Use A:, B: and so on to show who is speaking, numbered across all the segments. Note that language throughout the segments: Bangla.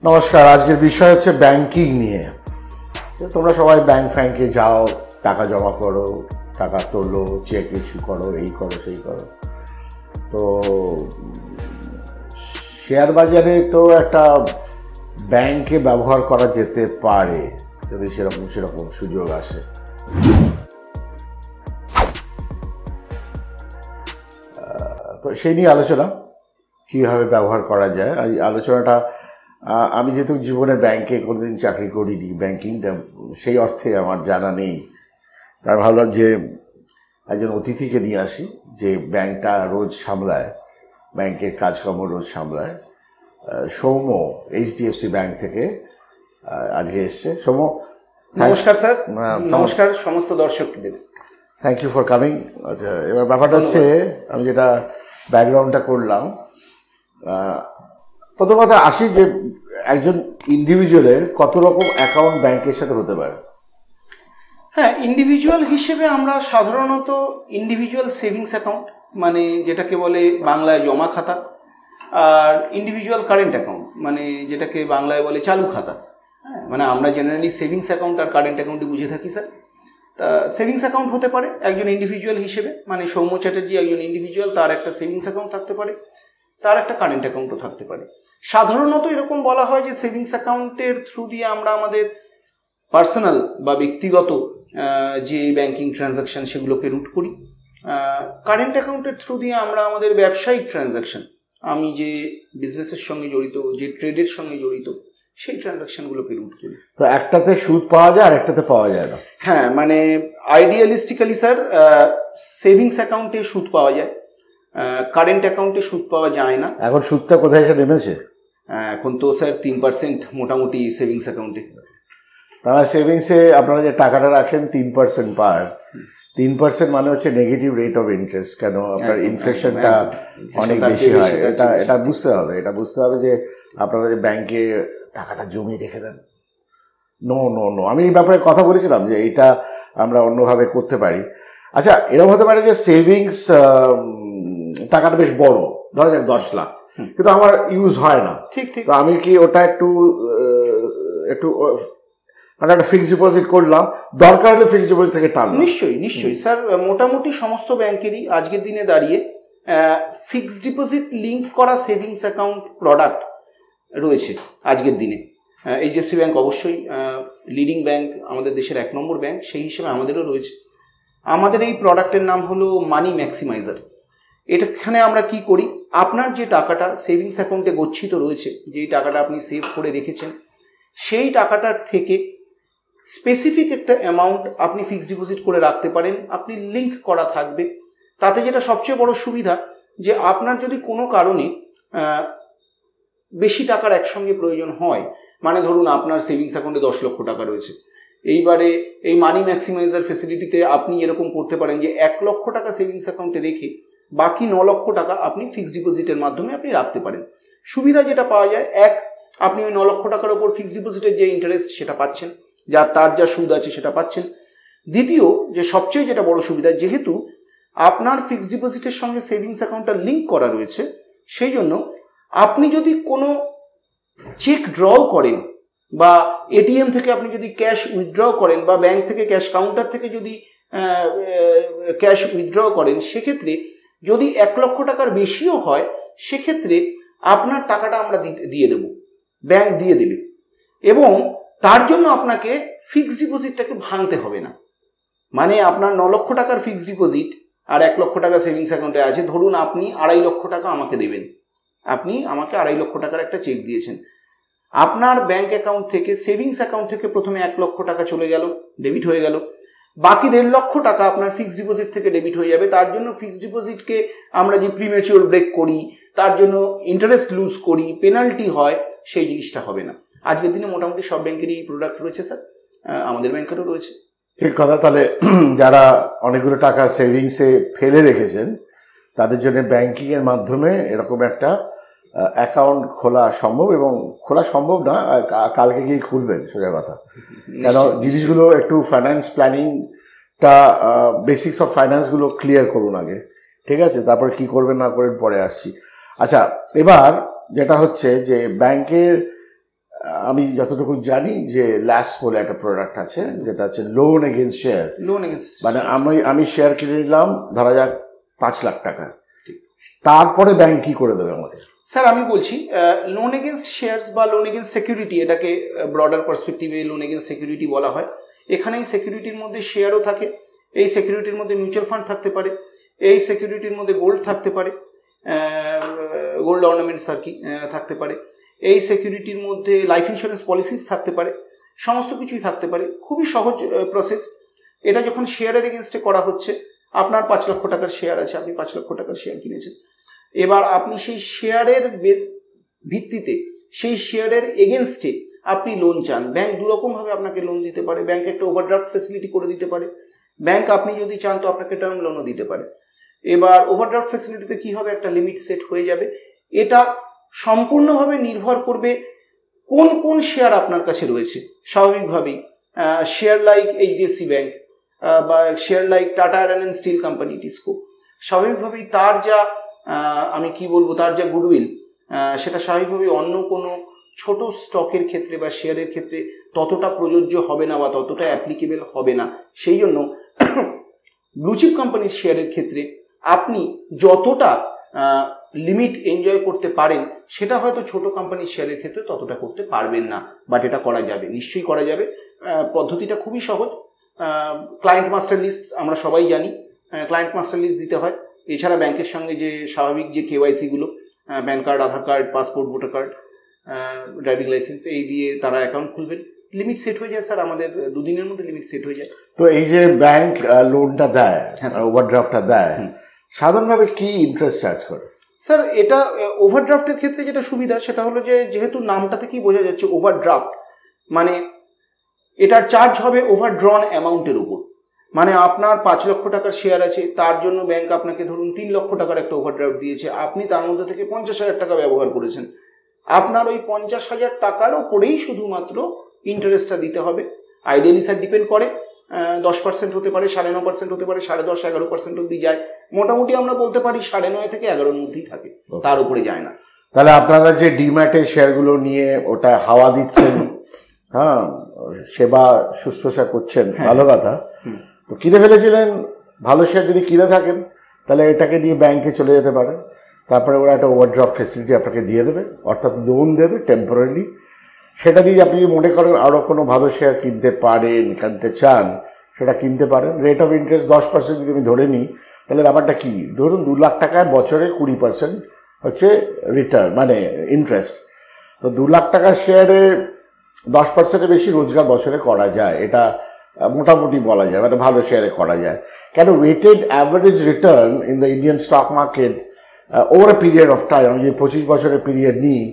A: নমস্কার, আজকের বিষয় হচ্ছে ব্যাংকিং নিয়ে। তোমরা সবাই ব্যাংক ফ্যাংকে যাও, টাকা জমা করো, টাকা তোলো, চেক ইস্যু করো, এই করো সেই করো। তো শেয়ার বাজারে তো একটা ব্যাংকে ব্যবহার করা যেতে পারে যদি সেরকম সুযোগ আসে। তো সেই নিয়ে আলোচনা কীভাবে ব্যবহার করা যায়। এই আলোচনাটা আমি যেহেতু জীবনে ব্যাংকে কোনোদিন চাকরি করিনি, ব্যাংকিংটা সেই অর্থে আমার জানা নেই, তাই ভাবলাম যে একজন অতিথিকে নিয়ে আসি যে ব্যাংকটা রোজ সামলায়, ব্যাংকের কাজকর্ম রোজ সামলায়। সৌম্য এইচডিএফসি ব্যাংক থেকে আজকে এসছে। সৌম্য,
B: নমস্কার স্যার। নমস্কার সমস্ত দর্শকদের।
A: Thank you for coming. আচ্ছা, এবার ব্যাপারটা হচ্ছে আমি যেটা ব্যাকগ্রাউন্ডটা করলাম, প্রথম কথা আসি যে একজন ইন্ডিভিজুয়ালের কত রকম অ্যাকাউন্ট ব্যাংকের সাথে হতে পারে।
B: হ্যাঁ, ইন্ডিভিজুয়াল হিসেবে আমরা সাধারণত ইন্ডিভিজুয়াল সেভিংস অ্যাকাউন্ট, মানে যেটাকে বলে বাংলায় জমা খাতা, আর ইন্ডিভিজুয়াল কারেন্ট অ্যাকাউন্ট, মানে যেটাকে বাংলায় বলে চালু খাতা। হ্যাঁ, মানে আমরা জেনারেলি সেভিংস অ্যাকাউন্ট আর কারেন্ট অ্যাকাউন্টে বুঝে থাকি স্যার। তা সেভিংস অ্যাকাউন্ট হতে পারে একজন ইন্ডিভিজুয়াল হিসেবে, মানে সৌম্য চ্যাটার্জি একজন ইন্ডিভিজুয়াল, তার একটা সেভিংস অ্যাকাউন্ট থাকতে পারে, তার একটা কারেন্ট অ্যাকাউন্টও থাকতে পারে। সাধারণত এরকম বলা হয় যে সেভিংস অ্যাকাউন্টের থ্রু দিয়ে আমরা আমাদের পার্সোনাল বা ব্যক্তিগত যে ব্যাংকিং ট্রানজাকশন সেগুলোকে রুট করি। কারেন্ট অ্যাকাউন্টের থ্রু দিয়ে আমরা আমাদের ব্যবসায়িক ট্রানজাকশন, আমি যে বিজনেসের সঙ্গে জড়িত, যে ট্রেডের সঙ্গে জড়িত, সেই ট্রানজাকশনগুলোকে রুট করি।
A: তো একটাতে সুদ পাওয়া যায় আর একটাতে পাওয়া যায় না।
B: হ্যাঁ, মানে আইডিয়ালিস্টিক্যালি স্যার সেভিংস অ্যাকাউন্টে সুদ পাওয়া যায়, কারেন্ট অ্যাকাউন্টে সুদ পাওয়া যায় না।
A: এখন সুদটা কোথায় এসে নেমেছে?
B: এখন তো স্যার 3% মোটামুটি সেভিংস অ্যাকাউন্টে।
A: তাহলে সেভিংসে আপনারা যে টাকাটা রাখেন 3% পার, 3% মানে হচ্ছে নেগেটিভ রেট অফ ইন্টারেস্ট। কেন আপনার ইনফ্লেশনটা অনেক বেশি হয়, এটা বুঝতে হবে। এটা বুঝতে হবে যে আপনারা যে ব্যাংকে টাকাটা জমিয়ে রেখে দেন, নো নো নো আমি এই ব্যাপারে কথা বলেছিলাম যে এটা আমরা অন্যভাবে করতে পারি। আচ্ছা, এরকম হতে পারে যে সেভিংস টাকাটা বেশ বড়, ধরা যাক 10 লাখ, কিন্তু আমার ইউজ হয় না।
B: ঠিক ঠিক।
A: তো আমি কি ওটা একটু মানে একটা ফিক্সড ডিপোজিট করলাম, দরকার হলে ফিক্সড ডিপোজিট থেকে টানলাম?
B: নিশ্চয়ই নিশ্চয়ই স্যার, মোটামুটি সমস্ত ব্যাংকেরই আজকের দিনে দাঁড়িয়ে ফিক্সড ডিপোজিট লিঙ্ক করা সেভিংস অ্যাকাউন্ট প্রোডাক্ট রয়েছে আজকের দিনে। এইচডিএফসি ব্যাংক অবশ্যই লিডিং ব্যাংক, আমাদের দেশের 1 নম্বর ব্যাংক, সেই হিসেবে আমাদেরও রয়েছে। আমাদের এই প্রোডাক্টের নাম হলো মানি ম্যাক্সিমাইজার। এখানে আমরা কি করি, আপনার যে টাকাটা সেভিংস অ্যাকাউন্টে গচ্ছিত রয়েছে, যেই টাকাটা আপনি সেভ করে রেখেছেন, সেই টাকাটার থেকে স্পেসিফিক একটা অ্যামাউন্ট আপনি ফিক্সড ডিপোজিট করে রাখতে পারেন, আপনি লিঙ্ক করা থাকবে। তাতে যেটা সবচেয়ে বড় সুবিধা, যে আপনার যদি কোনো কারণে বেশি টাকার একসঙ্গে প্রয়োজন হয়, মানে ধরুন আপনার সেভিংস অ্যাকাউন্টে 10 লক্ষ টাকা রয়েছে, এইবারে এই মানি ম্যাক্সিমাইজার ফেসিলিটিতে আপনি এরকম করতে পারেন যে 1 লক্ষ টাকা সেভিংস অ্যাকাউন্টে রেখে বাকি 9 লক্ষ টাকা আপনি ফিক্সড ডিপোজিটের মাধ্যমে আপনি রাখতে পারেন। সুবিধা যেটা পাওয়া যায়, আপনি ওই 9 লক্ষ টাকার ওপর ফিক্সড ডিপোজিটের যে ইন্টারেস্ট সেটা পাচ্ছেন, তার যা সুদ আছে সেটা পাচ্ছেন। দ্বিতীয় যে সবচেয়ে যেটা বড় সুবিধা, যেহেতু আপনার ফিক্সড ডিপোজিটের সঙ্গে সেভিংস অ্যাকাউন্টটা লিঙ্ক করা রয়েছে, সেই জন্য আপনি যদি কোনো চেক ড্রও করেন, বা এটিএম থেকে আপনি যদি ক্যাশ উইথড্র করেন, বা ব্যাংক থেকে ক্যাশ কাউন্টার থেকে যদি ক্যাশ উইথড্র করেন, সেক্ষেত্রে যদি 1 লক্ষ টাকার বেশিও হয়, সেক্ষেত্রে আপনার টাকাটা আমরা দিয়ে দেব, ব্যাংক দিয়ে দেবে, এবং তার জন্য আপনাকে ফিক্সড ডিপোজিটটাকে ভাঙতে হবে না। মানে আপনার 9 লক্ষ টাকার ফিক্সড ডিপোজিট আর 1 লক্ষ টাকা সেভিংস অ্যাকাউন্টে আছে, ধরুন আপনি 2.5 লক্ষ টাকা আমাকে দেবেন, আপনি আমাকে 2.5 লক্ষ টাকার একটা চেক দিয়েছেন, আপনার ব্যাংক অ্যাকাউন্ট থেকে সেভিংস অ্যাকাউন্ট থেকে প্রথমে 1 লক্ষ টাকা চলে গেল, ডেবিট হয়ে গেল, বাকি 1.5 লক্ষ টাকা আপনার ফিক্সড ডিপোজিট থেকে ডেবিট হয়ে যাবে। তার জন্য ফিক্সড ডিপোজিটকে আমরা যে প্রিম্যাচিওর ব্রেক করি, তার জন্য ইন্টারেস্ট লুজ করি, পেনাল্টি হয়, সেই জিনিসটা হবে না। আজকের দিনে মোটামুটি সব ব্যাংকেরই এই প্রোডাক্ট রয়েছে স্যার, আমাদের ব্যাংকেরও রয়েছে।
A: ঠিক কথা। তাহলে যারা অনেকগুলো টাকা সেভিংসে ফেলে রেখেছেন, তাদের জন্য ব্যাংকিংয়ের মাধ্যমে এরকম একটা অ্যাকাউন্ট খোলা সম্ভব, এবং খোলা সম্ভব না, কালকে গিয়ে খুলবেন সোজা কথা। কেন জিনিসগুলো একটু ফাইন্যান্স প্ল্যানিংটা, বেসিক্স অফ ফাইন্যান্সগুলো ক্লিয়ার করুন আগে, ঠিক আছে? তারপর কি করবেন না করবেন পরে আসছি। আচ্ছা, এবার যেটা হচ্ছে যে ব্যাংকের আমি যতটুকু জানি যে ল্যাস বলে একটা প্রোডাক্ট আছে, যেটা হচ্ছে লোন এগেইনস্ট শেয়ার। মানে আমি শেয়ার কিনে নিলাম ধরা যাক 5 লাখ টাকা, তারপরে ব্যাংক কি করে দেবে আমাকে?
B: স্যার আমি বলছি লোন এগেনস্ট শেয়ারস বা লোন এগেনস্ট সিকিউরিটি, এটাকে ব্রডার পার্সপেক্টিভে লোন এগেনস্ট সিকিউরিটি বলা হয়। এখানে এই সিকিউরিটির মধ্যে শেয়ারও থাকে, এই সিকিউরিটির মধ্যে মিউচুয়াল ফান্ড থাকতে পারে, এই সিকিউরিটির মধ্যে গোল্ড থাকতে পারে, গোল্ড অর্নামেন্টস আর কি থাকতে পারে, এই সিকিউরিটির মধ্যে লাইফ ইন্স্যুরেন্স পলিসিস থাকতে পারে, সমস্ত কিছুই থাকতে পারে। খুবই সহজ প্রসেস। এটা যখন শেয়ারের এগেনস্টে করা হচ্ছে, আপনার 5 লক্ষ টাকার শেয়ার আছে, আপনি 5 লক্ষ টাকার শেয়ার কিনেছেন, এবার আপনি সেই শেয়ারের ভিত্তিতে সেই শেয়ারের এগেনস্টে আপনি লোন চান। ব্যাংক দুরকমভাবে আপনাকে লোন দিতে পারে। ব্যাংক একটা ওভারড্রাফট ফেসিলিটি করে দিতে পারে, ব্যাংক আপনি যদি চান তো আপনাকে টার্ম লোনও দিতে পারে। এবার ওভারড্রাফট ফেসিলিটিতে কি হবে, একটা লিমিট সেট হয়ে যাবে। এটা সম্পূর্ণভাবে নির্ভর করবে কোন কোন শেয়ার আপনার কাছে রয়েছে। স্বাভাবিকভাবেই শেয়ার লাইক এইচডিএফসি ব্যাংক বা share like tata iron and steel company TISCO, স্বাভাবিকভাবেই তার যা আমি কি বলবো, তার যা গুডউইল, সেটা স্বাভাবিকভাবেই অন্য কোনো ছোট স্টকের ক্ষেত্রে বা শেয়ারের ক্ষেত্রে ততটা প্রযোজ্য হবে না বা ততটা অ্যাপ্লিকেবল হবে না। সেই জন্য ব্লুচিপ কোম্পানির শেয়ারের ক্ষেত্রে আপনি যতটা লিমিট এনজয় করতে পারেন, সেটা হয়তো ছোট কোম্পানির শেয়ারের ক্ষেত্রে ততটা করতে পারবেন না, বাট এটা করা যাবে, নিশ্চয়ই করা যাবে। পদ্ধতিটা খুবই সহজ। ক্লায়েন্ট মাস্টার লিস্ট আমরা সবাই জানি, ক্লায়েন্ট মাস্টার লিস্ট দিতে হয়। এছাড়া ব্যাংকের সঙ্গে যে স্বাভাবিক যে কেওয়াইসিগুলো, PAN card, Aadhaar card, passport, voter card, driving licence, এই দিয়ে তারা অ্যাকাউন্ট খুলবেন। লিমিট সেট হয়ে যায় স্যার, আমাদের 2 দিনের মধ্যে লিমিট সেট হয়ে যায়।
A: তো এই যে ব্যাংক লোনটা দেয়, ওভারড্রাফটটা দেয়, সাধারণভাবে কি ইন্টারেস্ট চার্জ করে?
B: স্যার এটা ওভারড্রাফটের ক্ষেত্রে যেটা সুবিধা সেটা হলো যে যেহেতু নামটা থেকেই বোঝা যাচ্ছে ওভারড্রাফট, মানে এটার চার্জ হবে ওভারড্রন অ্যামাউন্টের উপর। মানে আপনার 5 লক্ষ টাকার শেয়ার আছে, তার জন্য ব্যাংক আপনাকে ধরুন 3 লক্ষ টাকার একটা ওভারড্রাফট দিয়েছে, আপনি তার মধ্যে থেকে 50,000 টাকা ব্যবহার করেছেন, আপনার ওই 50,000 টাকার ওপরেই শুধুমাত্র ইন্টারেস্টটা দিতে হবে। আইডিয়ালি স্যার ডিপেন্ড করে, 10% হতে পারে, 9.5% হতে পারে, 10.5, 11% অব্দি যায়। মোটামুটি আমরা বলতে পারি 9.5 থেকে 11-র মধ্যেই থাকে, তার উপরে যায় না।
A: তাহলে আপনারা যে ডিম্যাটে শেয়ারগুলো নিয়ে ওটা হাওয়া দিচ্ছেন, হ্যাঁ, সেবা শুশ্রূষা করছেন, ভালো কথা। তো কিনে ফেলেছিলেন, ভালো শেয়ার যদি কিনে থাকেন তাহলে এটাকে নিয়ে ব্যাংকে চলে যেতে পারেন। তারপরে ওরা একটা ওভারড্রাফট ফেসিলিটি আপনাকে দিয়ে দেবে, অর্থাৎ লোন দেবে টেম্পোরারি। সেটা দিয়ে আপনি মনে করেন আরও কোনো ভালো শেয়ার কিনতে পারেন, কিনতে চান, সেটা কিনতে পারেন। রেট অফ ইন্টারেস্ট 10% যদি আমি ধরে নিই, তাহলে ব্যাপারটা কি, ধরুন 2 লাখ টাকায় বছরে 20% হচ্ছে রিটার্ন, মানে ইন্টারেস্ট। তো 2 লাখ টাকার শেয়ারে 10%-এর বেশি রোজগার বছরে করা যায়, এটা মোটামুটি বলা যায়, মানে ভালো শেয়ারে করা যায়। কেন weighted average return in the Indian stock market over a period of time, আমি যে 25 বছরের পিরিয়ড নিই,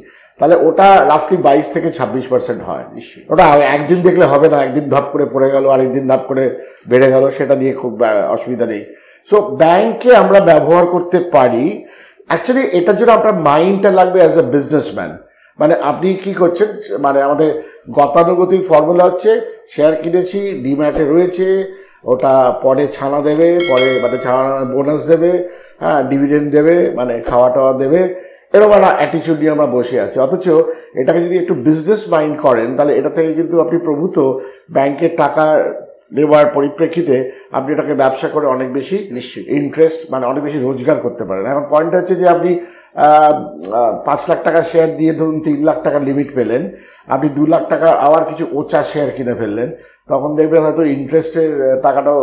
A: তাহলে ওটা রাফলি 22 থেকে 26% হয়। নিশ্চয়ই ওটা একদিন দেখলে হবে না, একদিন ধাপ করে পড়ে গেল, আরেকদিন ধাপ করে বেড়ে গেল, সেটা নিয়ে খুব অসুবিধা নেই। সো ব্যাংকে আমরা ব্যবহার করতে পারি। অ্যাকচুয়ালি এটার জন্য আপনার মাইন্ডটা লাগবে অ্যাজ এ বিজনেসম্যান। মানে আপনি কি করছেন, মানে আমাদের গতানুগতিক ফর্মুলা হচ্ছে শেয়ার কিনেছি, ডিম্যাটে রয়েছে, ওটা পরে ছানা দেবে, পরে মানে ছানা বোনাস দেবে, হ্যাঁ, ডিভিডেন্ড দেবে, মানে খাওয়া টাওয়া দেবে, এরকম একটা অ্যাটিচিউড নিয়ে আমরা বসে আছি। অথচ এটাকে যদি একটু বিজনেস মাইন্ড করেন, তাহলে এটা থেকে কিন্তু আপনি প্রভূত ব্যাংকের টাকা নেওয়ার পরিপ্রেক্ষিতে আপনি এটাকে ব্যবসা করে অনেক বেশি নিশ্চয়ই ইন্টারেস্ট, মানে অনেক বেশি রোজগার করতে পারেন। এখন পয়েন্ট হচ্ছে যে আপনি 5 লাখ টাকা শেয়ার দিয়ে ধরুন 3 লাখ টাকার লিমিট পেলেন, আপনি 2 লাখ টাকা আবার কিছু ওচা শেয়ার কিনে ফেললেন, তখন দেখবেন হয়তো ইন্টারেস্টের টাকাটাও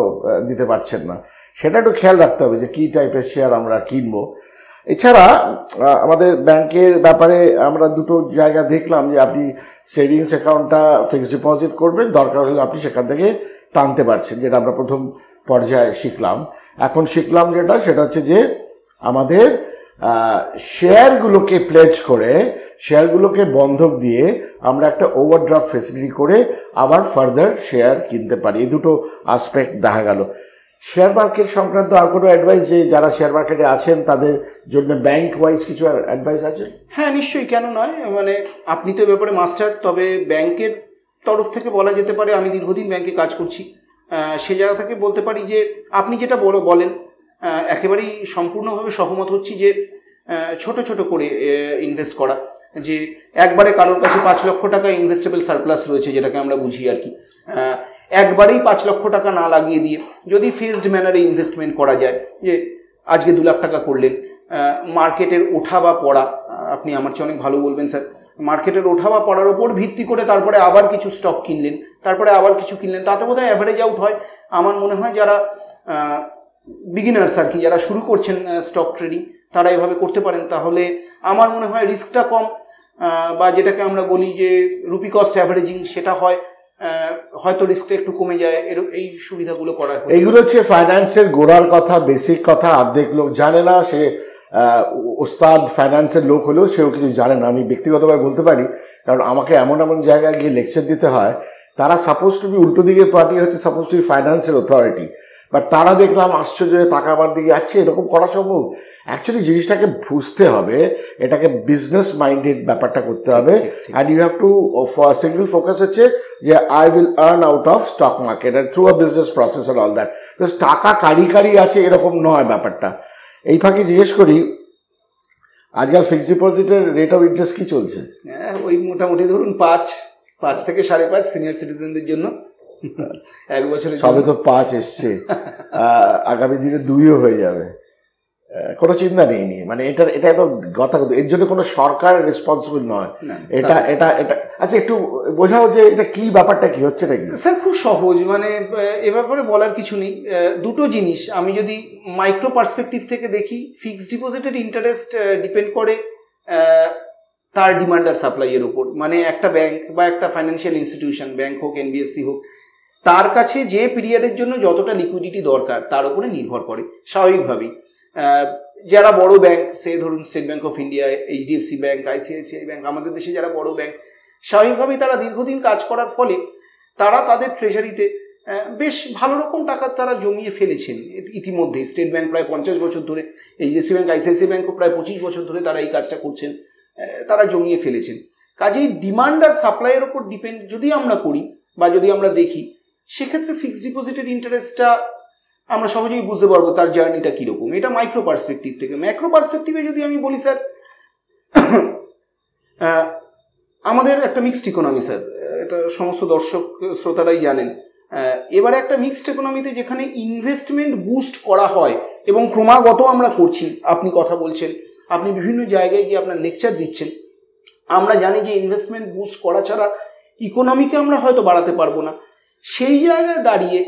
A: দিতে পারছেন না। সেটা একটু খেয়াল রাখতে হবে যে কী টাইপের শেয়ার আমরা কিনবো। এছাড়া আমাদের ব্যাংকের ব্যাপারে আমরা 2টো জায়গা দেখলাম, যে আপনি সেভিংস অ্যাকাউন্টটা ফিক্সড ডিপোজিট করবেন, দরকার হলে আপনি সেখান থেকে টানতে পারছেন, যেটা আমরা প্রথম পর্যায়ে শিখলাম। এখন শিখলাম সেটা হচ্ছে যে আমাদের শেয়ারগুলোকে প্লেজ করে, শেয়ারগুলোকে বন্ধক দিয়ে আমরা একটা ওভারড্রাফট ফেসিলিটি করে আবার ফার্দার শেয়ার কিনতে পারি। এই 2টো আসপেক্ট দেখা গেল। শেয়ার মার্কেট সংক্রান্ত আর কোনো অ্যাডভাইস, যে যারা শেয়ার মার্কেটে আছেন তাদের জন্য ব্যাংক ওয়াইজ কিছু অ্যাডভাইস আছে?
B: হ্যাঁ নিশ্চয়ই, কেন নয়। মানে আপনি তো ব্যাপারে মাস্টার, তবে ব্যাংকের তরফ থেকে বলা যেতে পারে, আমি দীর্ঘদিন ব্যাংকে কাজ করছি, সে জায়গা থেকে বলতে পারি যে আপনি যেটা বলেন একেবারেই সম্পূর্ণভাবে সহমত হচ্ছি, যে ছোট ছোট করে ইনভেস্ট করা। যে একবারে কারোর কাছে 5 লক্ষ টাকা ইনভেস্টেবল সারপ্লাস রয়েছে, যেটাকে আমরা বুঝি আর কি, একবারেই 5 লক্ষ টাকা না লাগিয়ে দিয়ে যদি ফেজড ম্যানারে ইনভেস্টমেন্ট করা যায়, যে আজকে 2 লাখ টাকা করলেন, মার্কেটের ওঠা বা পড়া, আপনি আমার চেয়ে অনেক ভালো বলবেন স্যার, মার্কেটের ওঠা বা পড়ার ওপর ভিত্তি করে তারপরে আবার কিছু স্টক কিনলেন, তারপরে আবার কিছু কিনলেন, তাতে বোধহয় অ্যাভারেজ আউট হয়। আমার মনে হয় যারা বিগিনার্স আর কি, যারা শুরু করছেন স্টক ট্রেডিং, তারা এভাবে করতে পারেন, তাহলে আমার মনে হয় রিস্কটা কম, বা যেটাকে আমরা বলি যে রুপি কস্ট অ্যাভারেজিং, সেটা হয়, হয়তো রিস্কটা একটু কমে যায়। এই সুবিধাগুলো করা হয়।
A: এইগুলো হচ্ছে ফাইন্যান্সের গোড়ার কথা, বেসিক কথা। অর্ধেক লোক জানে না, সে ওস্তাদ ফাইন্যান্সের লোক হলেও সেও কিছু জানে না। আমি ব্যক্তিগতভাবে বলতে পারি, কারণ আমাকে এমন এমন জায়গায় গিয়ে লেকচার দিতে হয়, তারা সাপোজ টু বি উল্টো দিকের পার্টি হচ্ছে সাপোজ টু বি ফাইন্যান্সের অথরিটি, বাট তারা দেখলাম আশ্চর্য টাকা আমার দিকে যাচ্ছে, এরকম করা সম্ভব? অ্যাকচুয়ালি জিনিসটাকে বুঝতে হবে, এটাকে বিজনেস মাইন্ডেড ব্যাপারটা করতে হবে। And you have to single focus হচ্ছে যে I will earn out of stock market and through a business process and all that. টাকা কারি আছে এরকম নয় ব্যাপারটা। এই ফাঁকে জিজ্ঞেস করি, আজকাল ফিক্সড ডিপোজিটের রেট অফ ইন্টারেস্ট কি চলছে?
B: ওই মোটামুটি ধরুন 5 থেকে 5.5 সিনিয়র সিটিজেনদের জন্য। 1 বছরে
A: সবে তো 5 এসছে, আগামী দিনে 2ও হয়ে যাবে। কোনো চিন্তা নেই, মানে এটা তো গতাগত, এর জন্য কোনো সরকার রেসপন্সিবল নয়। এটা আচ্ছা, একটু বোঝাও যে এটা কি, ব্যাপারটা কি হচ্ছে নাকি?
B: স্যার খুব সহজ, মানে এ ব্যাপারে বলার কিছু নেই। দুটো জিনিস আমি যদি মাইক্রো পার্সপেক্টিভ থেকে দেখি, ফিক্সড ডিপোজিটের ইন্টারেস্ট ডিপেন্ড করে তার ডিমান্ড আর সাপ্লাইয়ের উপর। মানে একটা ব্যাংক বা একটা ফাইন্যান্সিয়াল ইনস্টিটিউশন, ব্যাংক হোক, এনবিএফসি হোক, তার কাছে যে পিরিয়ডের জন্য যতটা লিকুইডিটি দরকার তার উপরে নির্ভর করে স্বাভাবিকভাবেই। যারা বড় ব্যাংক, সে ধরুন state bank of India, HDFC bank, ICICI bank, আমাদের দেশে যারা বড় ব্যাংক, স্বাভাবিকভাবেই তারা দীর্ঘদিন কাজ করার ফলে তারা তাদের ট্রেজারিতে বেশ ভালো রকম টাকা তারা জমিয়ে ফেলেছেন ইতিমধ্যে। স্টেট ব্যাংক প্রায় 50 বছর ধরে, এইচডিএফসি ব্যাংক, আইসিআইসিআই ব্যাংকও প্রায় 25 বছর ধরে তারা এই কাজটা করছেন, তারা জমিয়ে ফেলেছেন। কাজেই ডিমান্ড আর সাপ্লাইয়ের ওপর ডিপেন্ড যদি আমরা করি বা যদি আমরা দেখি, সেক্ষেত্রে ফিক্সড ডিপোজিটের ইন্টারেস্টটা আমরা সহজেই বুঝতে পারবো তার জার্নিটা কীরকম। এটা মাইক্রো পার্সপেক্টিভ থেকে। ম্যাক্রো পার্সপেক্টিভে যদি আমি বলি স্যার, আমাদের একটা মিক্সড ইকোনমি স্যার, এটা সমস্ত দর্শক শ্রোতারাই জানেন। এবারে একটা মিক্সড ইকোনমিতে যেখানে ইনভেস্টমেন্ট বুস্ট করা হয় এবং ক্রমাগত আমরা করছি, আপনি কথা বলছেন, আপনি বিভিন্ন জায়গায় গিয়ে আপনার লেকচার দিচ্ছেন, আমরা জানি যে ইনভেস্টমেন্ট বুস্ট করা ছাড়া ইকোনমিকে আমরা হয়তো বাড়াতে পারবো না। সেই জায়গায় দাঁড়িয়ে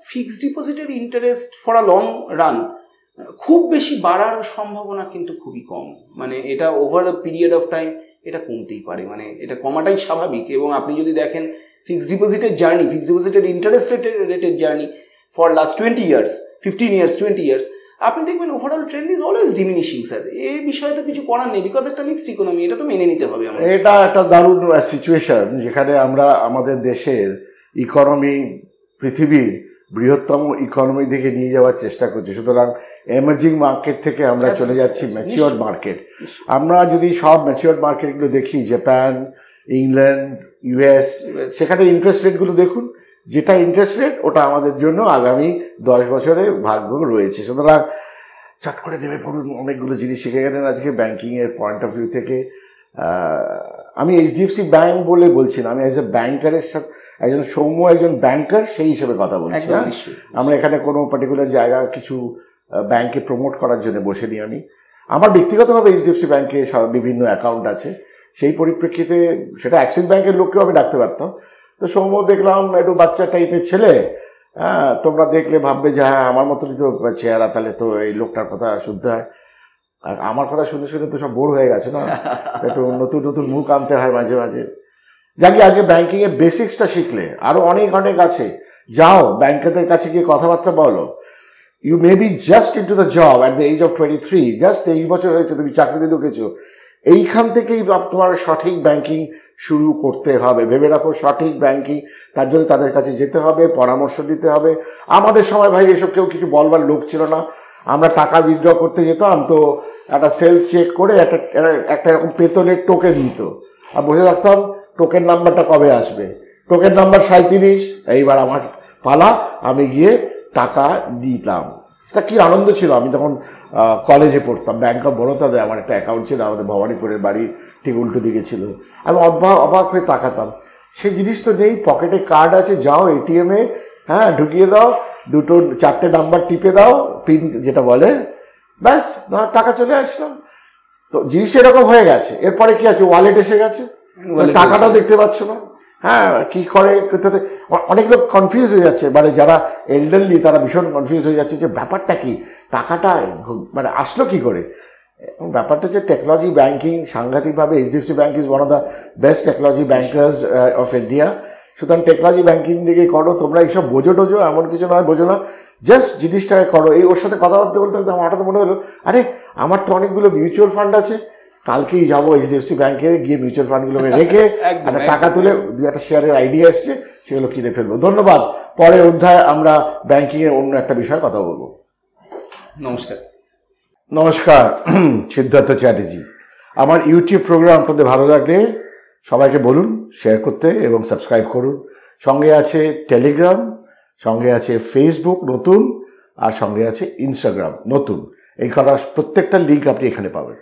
B: ফিক্সড ডিপোজিটের interest for a long run খুব বেশি বাড়ার সম্ভাবনা কিন্তু খুবই কম। মানে এটা over a period of time এটা কমতেই পারে, মানে এটা কমাটাই স্বাভাবিক। এবং আপনি যদি দেখেন ফিক্সড ডিপোজিটের জার্নি, ফিক্সড ডিপোজিটের ইন্টারেস্ট রেটের journey for last 20 years, 15 years, 20 years, আপনি দেখবেন overall trend is always diminishing sir. এই বিষয়ে তো কিছু করার নেই, বিকজ একটা মিক্সড ইকোনমি, এটা তো মেনে নিতে হবে আমাদের।
A: এটা একটা দারুণ সিচুয়েশন, যেখানে আমরা আমাদের দেশের ইকোনমি পৃথিবীর বৃহত্তম ইকোনমি দিকে নিয়ে যাওয়ার চেষ্টা করছি। সুতরাং এমার্জিং মার্কেট থেকে আমরা চলে যাচ্ছি ম্যাচিওর মার্কেট। আমরা যদি সব ম্যাচিওর মার্কেটগুলো দেখি, জাপান, ইংল্যান্ড, ইউএস, সেখানে ইন্টারেস্ট রেটগুলো দেখুন, যেটা ইন্টারেস্ট রেট ওটা আমাদের জন্য আগামী 10 বছরে ভাগ্য রয়েছে। সুতরাং চট করে নেমে পড়ুন, অনেকগুলো জিনিস শিখে গেলেন আজকে ব্যাংকিংয়ের পয়েন্ট অফ ভিউ থেকে। আমি এইচডিএফসি ব্যাংক বলে বলছি না, আমি অ্যাজ এ ব্যাংকারের সাথে, একজন সৌম্য একজন ব্যাংকার সেই হিসেবে কথা বলছি। আমরা এখানে কোনো পার্টিকুলার জায়গা কিছু ব্যাংকে প্রমোট করার জন্য বসেনি। আমি আমার ব্যক্তিগতভাবে এইচডিএফসি ব্যাংকে বিভিন্ন অ্যাকাউন্ট আছে, সেই পরিপ্রেক্ষিতে সেটা অ্যাক্সিস ব্যাংকের লোককেও আমি ডাকতে পারতাম। তো সৌম্য দেখলাম একটু বাচ্চা টাইপের ছেলে, তোমরা দেখলে ভাববে যে হ্যাঁ আমার মতনই তো চেহারা, তাহলে তো এই লোকটার কথা শুনতে হয়। আর আমার কথা শুনে শুনে তো সব বোর হয়ে গেছে না, একটু নতুন নতুন মুখ আনতে হয় মাঝে মাঝে। যাকে আজকে ব্যাংকিংয়ের বেসিক্সটা শিখলে, আরও অনেক অনেক আছে, যাও ব্যাংকারদের কাছে গিয়ে কথাবার্তা বলো। You may be just in to the job at the age of 23, just 23 বছর হয়েছে, তুমি চাকরিতে ঢুকেছো। এইখান থেকেই তোমার সঠিক ব্যাংকিং শুরু করতে হবে। ভেবে রাখো, সঠিক ব্যাংকিং, তার জন্য তাদের কাছে যেতে হবে, পরামর্শ দিতে হবে। আমাদের সময় ভাই এসব কেউ কিছু বলবার লোক ছিল না। আমরা টাকা উইথড্র করতে যেতাম, তো একটা সেলফ চেক করে একটা এরকম পেতলের টোকেন দিত, আর বসে থাকতাম টোকেন নাম্বারটা কবে আসবে। টোকেন নাম্বার 37, এইবার আমার পালা, আমি গিয়ে টাকা দিতাম। সেটা কি আনন্দ ছিল। আমি তখন কলেজে পড়তাম, ব্যাংক অফ বরোদাতে আমার একটা অ্যাকাউন্ট ছিল, আমাদের ভবানীপুরের বাড়ি ঠিক উল্টো দিকে ছিল। আমি অবাক হয়ে তাকাতাম, সেই জিনিস তো নেই। পকেটে কার্ড আছে, যাও এটিএমে, হ্যাঁ ঢুকিয়ে দাও, 4টে নাম্বার টিপে দাও, পিন যেটা বলে, ব্যাস টাকা চলে আসলাম। তো জিনিস এরকম হয়ে গেছে। এরপরে কি আছে, ওয়ালেট এসে গেছে, টাকাটাও দেখতে পাচ্ছ না। হ্যাঁ, কি করে অনেক লোক কনফিউজ হয়ে যাচ্ছে, মানে যারা এল্ডারলি তারা ভীষণ কনফিউজ হয়ে যাচ্ছে যে ব্যাপারটা কি, টাকাটা মানে আসলো কি করে। ব্যাপারটা হচ্ছে টেকনোলজি ব্যাঙ্কিং সাংঘাতিকভাবে, HDFC bank is one of the best technology bankers of India. সুতরাং টেকনোলজি ব্যাঙ্কিং দিকে করো তোমরা, এইসব বোঝো টোঝো এমন কিছু নয়, বোঝো না, জাস্ট জিনিসটাকে করো। এই ওর সাথে কথা বলতে বলতে আমার হঠাৎ মনে হলো, আরে আমার তো অনেকগুলো মিউচুয়াল ফান্ড আছে, কালকেই যাবো এইচডিএফসি ব্যাঙ্কে গিয়ে মিউচুয়াল ফান্ডগুলোকে রেখে একটা টাকা তুলে একটা শেয়ারের আইডিয়া এসছে, সেগুলো কিনে ফেলবো। ধন্যবাদ। পরের অধ্যায়ে আমরা ব্যাঙ্কিংয়ের অন্য একটা বিষয়ে কথা বলবো।
B: নমস্কার।
A: নমস্কার, সিদ্ধার্থ চ্যাটার্জি। আমার ইউটিউব প্রোগ্রাম আপনাদের ভালো লাগলে সবাইকে বলুন শেয়ার করতে এবং সাবস্ক্রাইব করুন। সঙ্গে আছে টেলিগ্রাম, সঙ্গে আছে ফেসবুক নতুন, আর সঙ্গে আছে ইনস্টাগ্রাম নতুন। এই করার প্রত্যেকটা লিঙ্ক আপনি এখানে পাবেন।